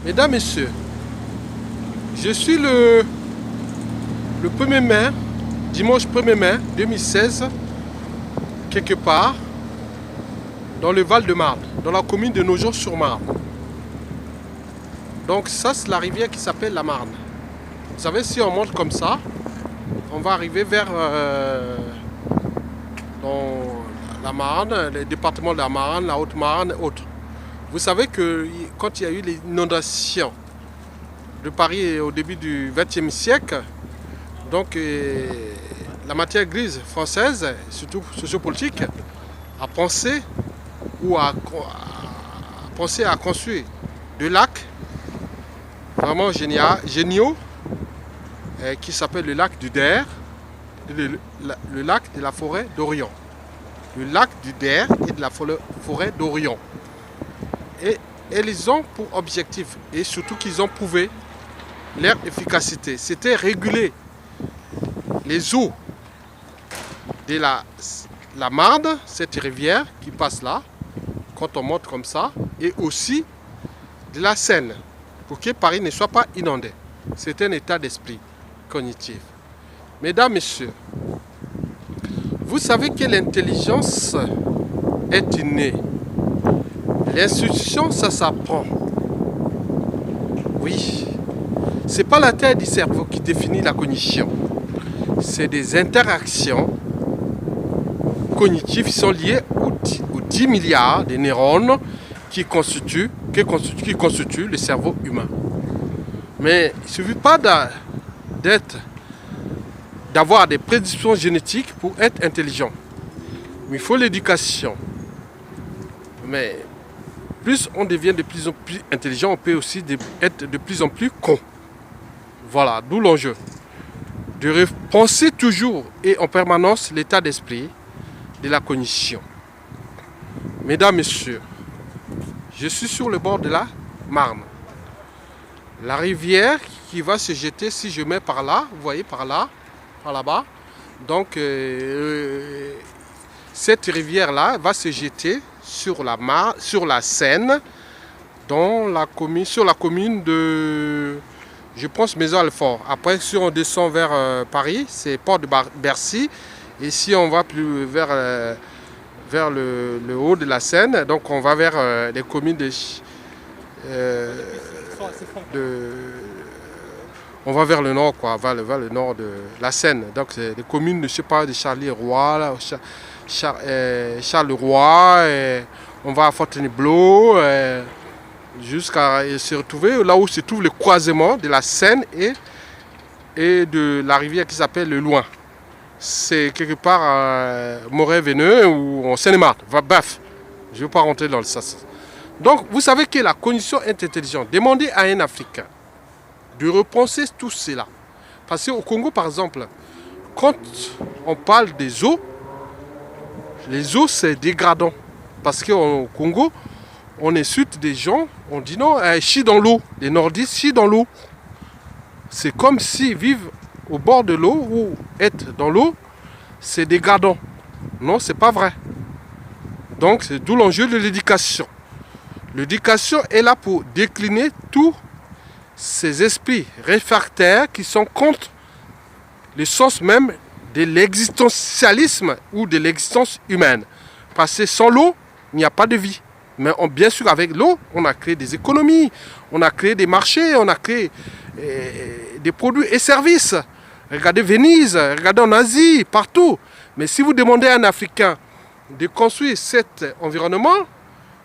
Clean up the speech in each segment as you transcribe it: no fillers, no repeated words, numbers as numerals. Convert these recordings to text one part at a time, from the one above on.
Mesdames, Messieurs, je suis le 1er mai, dimanche 1er mai 2016, quelque part, dans le Val-de-Marne, dans la commune de Nogent-sur-Marne. Donc ça, c'est la rivière qui s'appelle la Marne. Vous savez, si on monte comme ça, on va arriver vers dans la Marne, les départements de la Marne, la Haute-Marne et autres. Vous savez que quand il y a eu l'inondation de Paris au début du XXe siècle, donc la matière grise française, surtout sociopolitique, a pensé à construire des lacs vraiment géniaux qui s'appelle le lac du Der, le lac de la forêt d'Orion. Le lac du Der et de la forêt d'Orion. Et ils ont pour objectif, et surtout qu'ils ont prouvé leur efficacité, c'était réguler les eaux de la Marne, cette rivière qui passe là, quand on monte comme ça, et aussi de la Seine, pour que Paris ne soit pas inondé. C'est un état d'esprit cognitif. Mesdames, Messieurs, vous savez que l'intelligence est innée. L'instruction, ça s'apprend. Oui, c'est pas la taille du cerveau qui définit la cognition. C'est des interactions cognitives qui sont liées aux 10 milliards de neurones qui constituent le cerveau humain. Mais il ne suffit pas d'avoir des prédispositions génétiques pour être intelligent. Mais il faut l'éducation. Mais plus on devient de plus en plus intelligent, on peut aussi être de plus en plus con. Voilà, d'où l'enjeu. De repenser toujours et en permanence l'état d'esprit de la cognition. Mesdames, Messieurs, je suis sur le bord de la Marne. La rivière qui va se jeter, si je mets par là, vous voyez par là, par là-bas. Donc, cette rivière-là va se jeter sur la Seine, sur la commune de, je pense, Maison-Alfort. Après, si on descend vers Paris, c'est Port de Bercy. Et si on va plus vers le haut de la Seine, donc on va vers les communes on va vers le nord, quoi, vers le nord de la Seine. Donc c'est les communes, je sais pas, de Charleroi, Charleroi, on va à Fontainebleau, jusqu'à se retrouver là où se trouve le croisement de la Seine et de la rivière qui s'appelle le Loing. C'est quelque part à Moret-Venneux ou en Seine-et-Marne. Bref, je ne vais pas rentrer dans le sens. Donc, vous savez que la cognition est intelligente. Demandez à un Africain de repenser tout cela. Parce qu'au Congo, par exemple, quand on parle des eaux, les eaux, c'est dégradant. Parce qu'au Congo, on insulte des gens, on dit non, chie dans l'eau. Les nordistes chient dans l'eau. C'est comme s'ils vivent au bord de l'eau ou être dans l'eau, c'est dégradant. Non, c'est pas vrai. Donc, c'est d'où l'enjeu de l'éducation. L'éducation est là pour décliner tous ces esprits réfractaires qui sont contre le sens même de l'existentialisme ou de l'existence humaine. Parce que sans l'eau, il n'y a pas de vie. Mais bien sûr, avec l'eau, on a créé des économies, on a créé des marchés, on a créé des produits et services. Regardez Venise, regardez en Asie, partout. Mais si vous demandez à un Africain de construire cet environnement,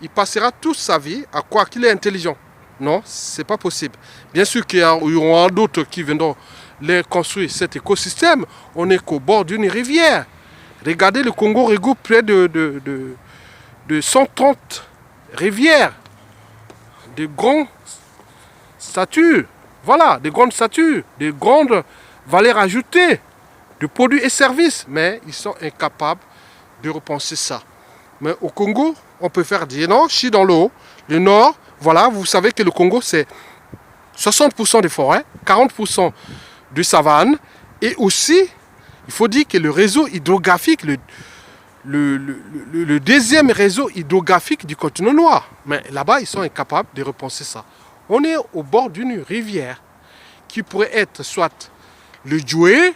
il passera toute sa vie à croire qu'il est intelligent. Non, ce n'est pas possible. Bien sûr qu'il y aura d'autres qui viendront construire cet écosystème. On n'est qu'au bord d'une rivière. Regardez, le Congo regroupe près de 130 rivières, de grandes statues. Voilà, des grandes statues, des grandes valeurs ajoutées de produits et services. Mais ils sont incapables de repenser ça. Mais au Congo, on peut faire dire non, chie dans l'eau. Le nord, voilà, vous savez que le Congo, c'est 60% des forêts, 40% de savane. Et aussi, il faut dire que le réseau hydrographique, le deuxième réseau hydrographique du continent noir. Mais là-bas, ils sont incapables de repenser ça. On est au bord d'une rivière qui pourrait être soit le Djoué,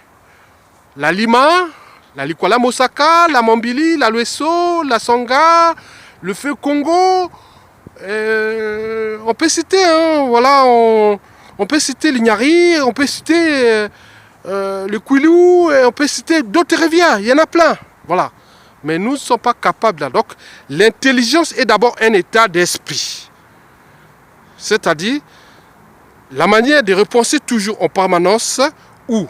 la Lima, la Likwala Mosaka, la Mambili, la Lueso, la Sanga, le feu Congo. On peut citer, hein, voilà, on peut citer l'Ignari, on peut citer le Kouilou, on peut citer d'autres rivières, il y en a plein. Voilà. Mais nous ne sommes pas capables. Donc, l'intelligence est d'abord un état d'esprit. C'est-à-dire, la manière de repenser toujours en permanence ou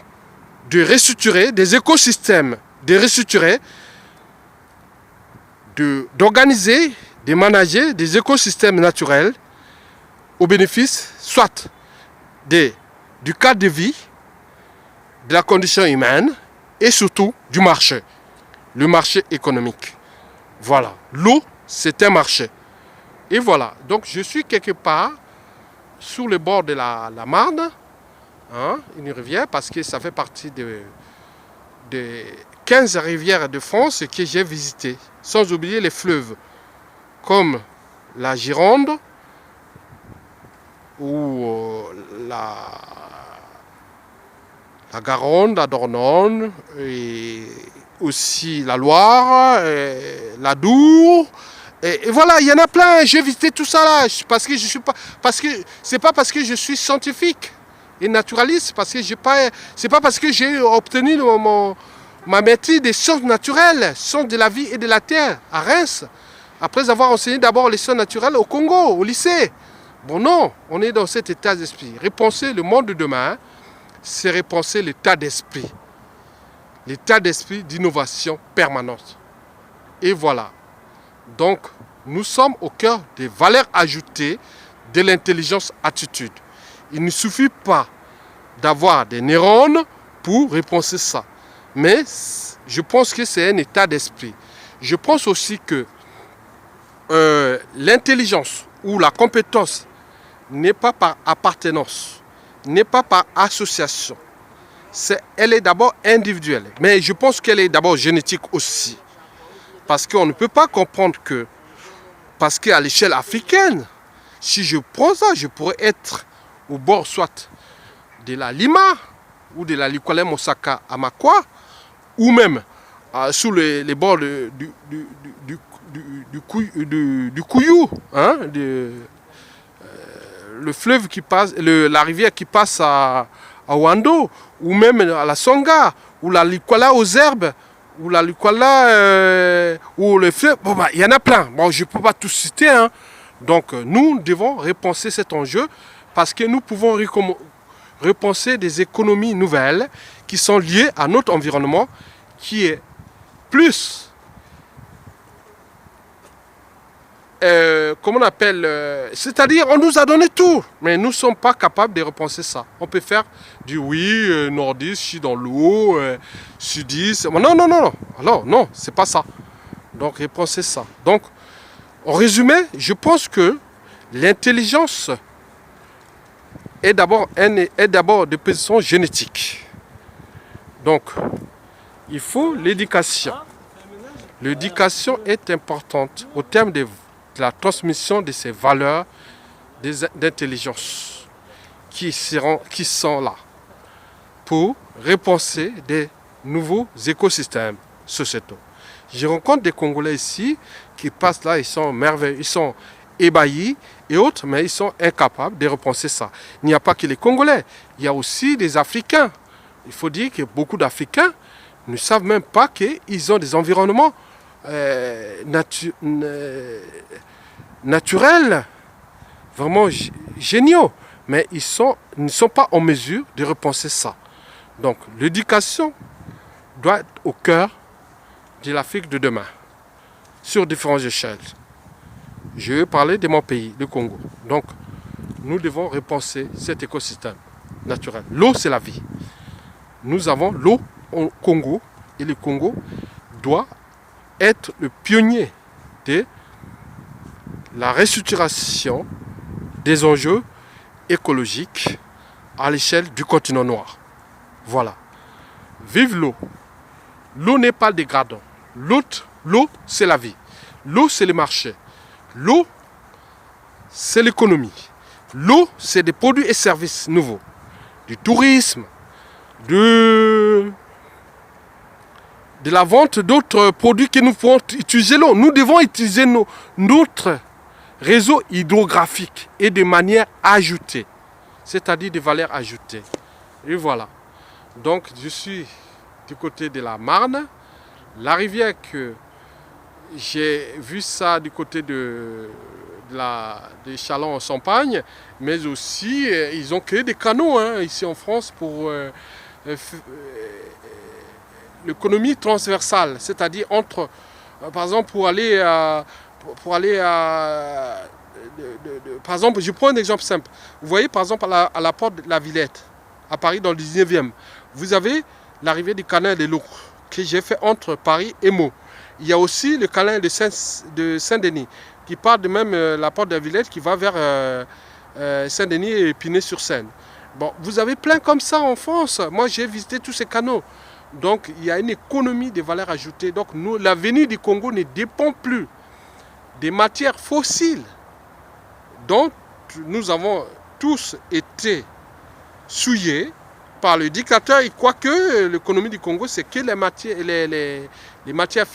de restructurer des écosystèmes, de restructurer, d'organiser, de manager des écosystèmes naturels au bénéfice soit du cadre de vie, de la condition humaine et surtout du marché, le marché économique. Voilà, l'eau c'est un marché. Et voilà, donc je suis quelque part sur le bord de la Marne, hein, une rivière, parce que ça fait partie des 15 rivières de France que j'ai visitées, sans oublier les fleuves, comme la Gironde, ou la Garonne, la Dornone, et aussi la Loire, la Dour. Et voilà, il y en a plein. J'ai visité tout ça là, parce que je suis pas, c'est pas parce que je suis scientifique et naturaliste, parce que c'est pas parce que j'ai obtenu ma maîtrise des sciences naturelles, sciences de la vie et de la terre à Reims, après avoir enseigné d'abord les sciences naturelles au Congo, au lycée. Bon non, on est dans cet état d'esprit. Repenser le monde de demain, c'est repenser l'état d'esprit d'innovation permanente. Et voilà. Donc, nous sommes au cœur des valeurs ajoutées de l'intelligence attitude. Il ne suffit pas d'avoir des neurones pour repenser ça. Mais je pense que c'est un état d'esprit. Je pense aussi que l'intelligence ou la compétence n'est pas par appartenance, n'est pas par association. Elle est d'abord individuelle. Mais je pense qu'elle est d'abord génétique aussi. Parce qu'on ne peut pas comprendre que, parce qu'à l'échelle africaine, si je prends ça, je pourrais être au bord soit de la Lima, ou de la Likwala Mosaka Amakwa, ou même sous les bords du Kouyou, hein, le fleuve qui passe, la rivière qui passe à Wando, ou même à la Songa, ou la Likwala aux herbes, ou la Likwala, ou le fleuve. Bon, bah, il y en a plein. Bon, je ne peux pas tout citer. Hein. Donc, nous devons repenser cet enjeu parce que nous pouvons repenser des économies nouvelles qui sont liées à notre environnement qui est plus, comment on appelle, c'est-à-dire on nous a donné tout, mais nous ne sommes pas capables de repenser ça. On peut faire du oui, nordiste, je suis dans l'eau, sudiste. Non, non, non, non, alors non, c'est pas ça. Donc repenser ça. Donc, en résumé, je pense que l'intelligence est d'abord de position génétique. Donc, il faut l'éducation. L'éducation est importante au terme de la transmission de ces valeurs d'intelligence qui sont là pour repenser des nouveaux écosystèmes sociétaux. Je rencontre des Congolais ici qui passent là, ils sont merveilleux, ils sont ébahis et autres, mais ils sont incapables de repenser ça. Il n'y a pas que les Congolais, il y a aussi des Africains. Il faut dire que beaucoup d'Africains ne savent même pas qu'ils ont des environnements naturels, vraiment géniaux, mais ils ne sont pas en mesure de repenser ça. Donc l'éducation doit être au cœur de l'Afrique de demain, sur différentes échelles. Je vais parler de mon pays, le Congo. Donc nous devons repenser cet écosystème naturel. L'eau, c'est la vie. Nous avons l'eau au Congo et le Congo doit être le pionnier de la restructuration des enjeux écologiques à l'échelle du continent noir. Voilà. Vive l'eau. L'eau n'est pas dégradant. L'eau, c'est la vie. L'eau, c'est le marché. L'eau, c'est l'économie. L'eau, c'est des produits et services nouveaux. Du tourisme, de la vente d'autres produits que nous pouvons utiliser l'eau. Nous devons utiliser notre réseau hydrographique et de manière ajoutée, c'est-à-dire de valeur ajoutée. Et voilà. Donc je suis du côté de la Marne. La rivière que j'ai vu ça du côté des Chalons en Champagne, mais aussi ils ont créé des canaux ici en France pour l'économie transversale, c'est-à-dire entre, par exemple, pour aller par exemple, je prends un exemple simple. Vous voyez, par exemple, à la porte de la Villette, à Paris, dans le 19e, vous avez l'arrivée du canal de l'eau que j'ai fait entre Paris et Meaux. Il y a aussi le canal de Saint-Denis, qui part de même la porte de la Villette, qui va vers Saint-Denis et Épinay-sur-Seine. Bon, vous avez plein comme ça en France. Moi, j'ai visité tous ces canaux. Donc, il y a une économie de valeur ajoutée. Donc, l'avenir du Congo ne dépend plus des matières fossiles dont nous avons tous été souillés par le dictateur. Il croit que l'économie du Congo, c'est que les matières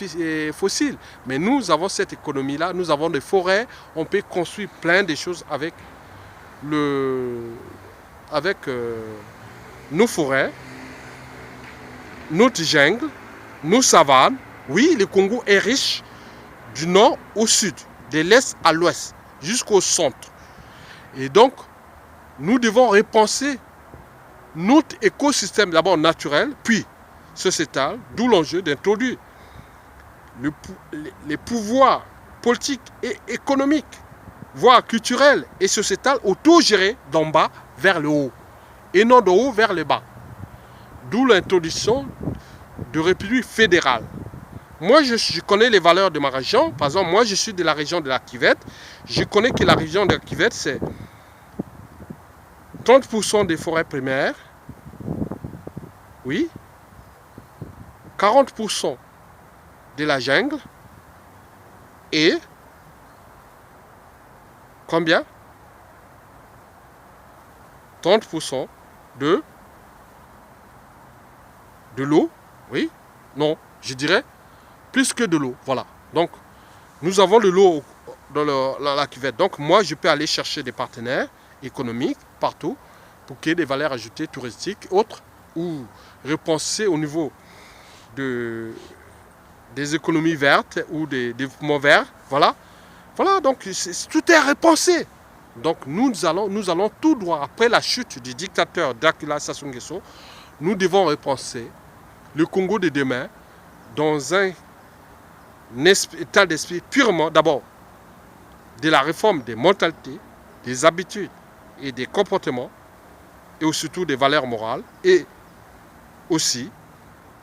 fossiles. Mais nous avons cette économie-là. Nous avons des forêts. On peut construire plein de choses avec nos forêts, notre jungle, nos savanes. Oui, le Congo est riche du nord au sud, de l'est à l'ouest, jusqu'au centre. Et donc, nous devons repenser notre écosystème d'abord naturel, puis sociétal, d'où l'enjeu d'introduire les pouvoirs politiques et économiques, voire culturels et sociétals, autogérés d'en bas vers le haut, et non de haut vers le bas. D'où l'introduction de République fédérale. Moi, je connais les valeurs de ma région. Par exemple, moi, je suis de la région de la Kivette. Je connais que la région de la Kivette, c'est 30% des forêts primaires. Oui. 40% de la jungle. Et combien? 30% de l'eau. Oui. Non, je dirais plus que de l'eau, voilà. Donc, nous avons de l'eau dans la cuvette. Donc, moi, je peux aller chercher des partenaires économiques partout pour qu'il y ait des valeurs ajoutées touristiques, autres, ou repenser au niveau des économies vertes ou des développements verts. Voilà. Voilà, donc, tout est repensé. Donc, nous allons tout droit, après la chute du dictateur Dracula Sassou Nguesso, nous devons repenser le Congo de demain dans un état d'esprit purement, d'abord, de la réforme des mentalités, des habitudes et des comportements, et surtout des valeurs morales, et aussi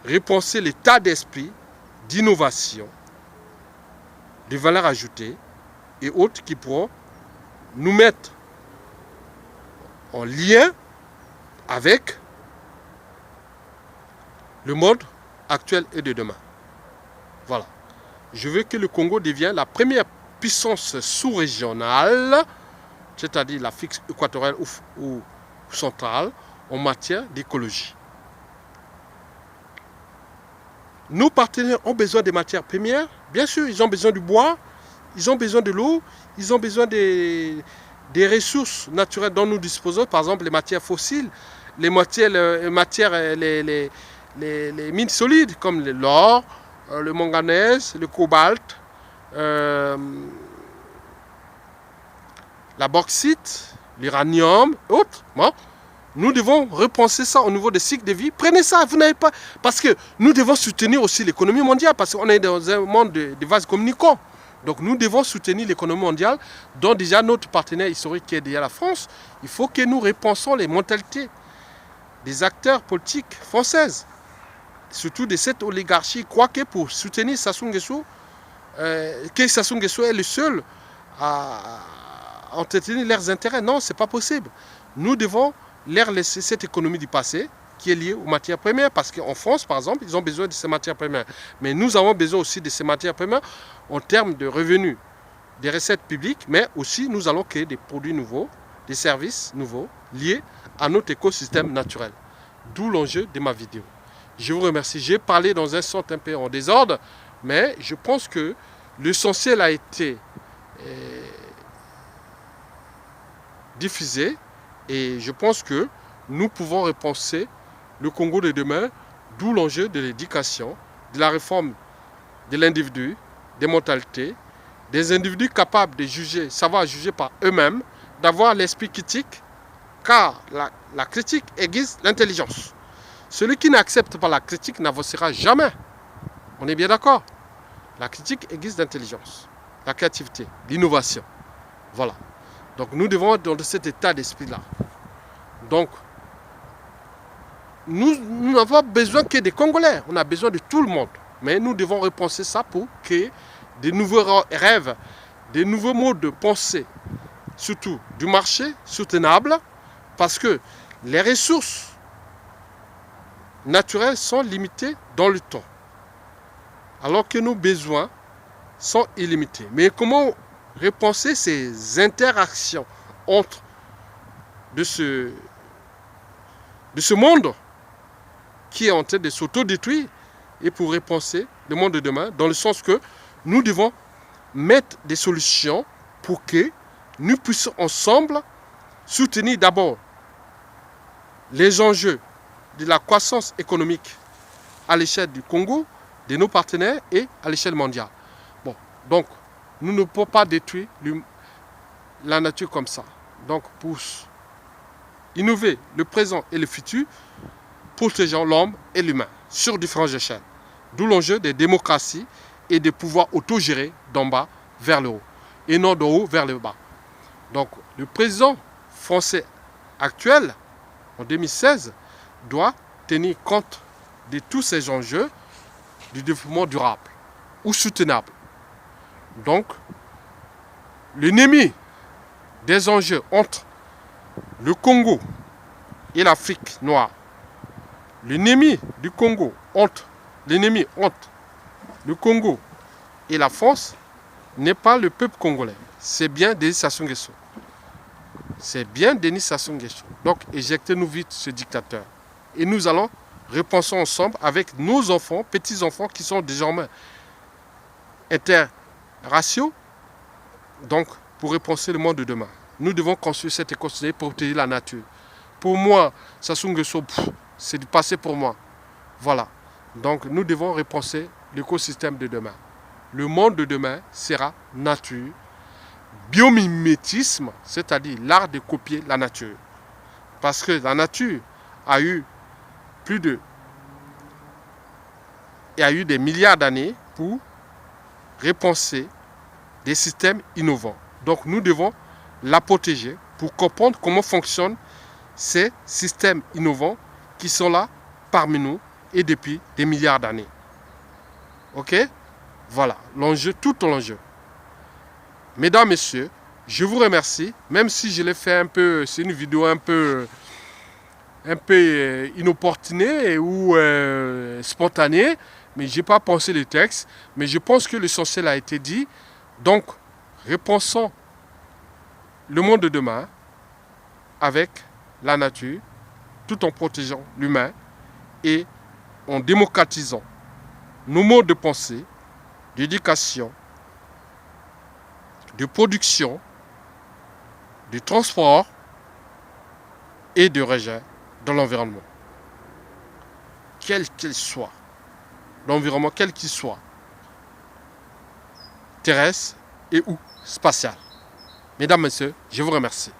repenser l'état d'esprit d'innovation, de valeurs ajoutées et autres qui pourront nous mettre en lien avec le monde actuel et de demain. Voilà. Je veux que le Congo devienne la première puissance sous-régionale, c'est-à-dire l'Afrique équatoriale ou centrale, en matière d'écologie. Nos partenaires ont besoin des matières premières. Bien sûr, ils ont besoin du bois, ils ont besoin de l'eau, ils ont besoin des ressources naturelles dont nous disposons, par exemple les matières fossiles, les mines solides comme l'or, le manganèse, le cobalt, la bauxite, l'uranium, autres. Bon. Nous devons repenser ça au niveau des cycles de vie. Prenez ça, vous n'avez pas... Parce que nous devons soutenir aussi l'économie mondiale, parce qu'on est dans un monde de vases communicants. Donc nous devons soutenir l'économie mondiale, dont déjà notre partenaire historique qui est déjà la France. Il faut que nous repensons les mentalités des acteurs politiques françaises, surtout de cette oligarchie, quoique pour soutenir Sassou Nguesso, que Sassou Nguesso est le seul à entretenir leurs intérêts. Non, ce n'est pas possible. Nous devons leur laisser cette économie du passé qui est liée aux matières premières, parce qu'en France, par exemple, ils ont besoin de ces matières premières. Mais nous avons besoin aussi de ces matières premières en termes de revenus, des recettes publiques, mais aussi nous allons créer des produits nouveaux des services nouveaux liés à notre écosystème naturel. D'où l'enjeu de ma vidéo. Je vous remercie. J'ai parlé dans un sens un peu en désordre, mais je pense que l'essentiel a été diffusé et je pense que nous pouvons repenser le Congo de demain, d'où l'enjeu de l'éducation, de la réforme de l'individu, des mentalités, des individus capables de juger, savoir juger par eux-mêmes, d'avoir l'esprit critique, car la critique aiguise l'intelligence. Celui qui n'accepte pas la critique n'avancera jamais. On est bien d'accord? La critique aiguise l'intelligence, la créativité, l'innovation. Voilà. Donc nous devons être dans cet état d'esprit-là. Donc, nous n'avons pas besoin que des Congolais, on a besoin de tout le monde. Mais nous devons repenser ça pour créer de nouveaux rêves, de nouveaux modes de pensée, surtout du marché soutenable, parce que les ressources naturelles sont limitées dans le temps, alors que nos besoins sont illimités. Mais comment repenser ces interactions entre de ce monde qui est en train de s'autodétruire et pour repenser le monde de demain, dans le sens que nous devons mettre des solutions pour que nous puissions ensemble soutenir d'abord les enjeux de la croissance économique à l'échelle du Congo, de nos partenaires et à l'échelle mondiale. Bon, donc, nous ne pouvons pas détruire la nature comme ça. Donc, pour innover le présent et le futur, protégeons l'homme et l'humain sur différentes échelles. D'où l'enjeu des démocraties et des pouvoirs autogérés d'en bas vers le haut et non d'en haut vers le bas. Donc, le président français actuel, en 2016, doit tenir compte de tous ces enjeux du développement durable ou soutenable. Donc, l'ennemi des enjeux entre le Congo et l'Afrique noire, l'ennemi du Congo entre le Congo et la France n'est pas le peuple congolais, c'est bien Denis Sassou Nguesso. C'est bien Denis Sassou Nguesso. Donc, éjectez-nous vite ce dictateur. Et nous allons repenser ensemble avec nos enfants, petits-enfants qui sont désormais interraciaux, donc pour repenser le monde de demain. Nous devons construire cet écosystème pour protéger la nature. Pour moi, Sassou Nguesso, c'est du passé pour moi. Voilà. Donc nous devons repenser l'écosystème de demain. Le monde de demain sera nature, biomimétisme, c'est-à-dire l'art de copier la nature. Parce que la nature a eu des milliards d'années pour repenser des systèmes innovants. Donc nous devons la protéger pour comprendre comment fonctionnent ces systèmes innovants qui sont là parmi nous et depuis des milliards d'années. Ok? Voilà, l'enjeu, tout l'enjeu. Mesdames, messieurs, je vous remercie, même si je l'ai fait un peu, c'est une vidéo un peu inopportunée ou spontanée, mais je n'ai pas pensé le texte, mais je pense que l'essentiel a été dit. Donc, repensons le monde de demain avec la nature, tout en protégeant l'humain et en démocratisant nos modes de pensée, d'éducation, de production, de transport et de rejet dans l'environnement. Quel qu'il soit, l'environnement quel qu'il soit, terrestre et ou spatial. Mesdames, Messieurs, je vous remercie.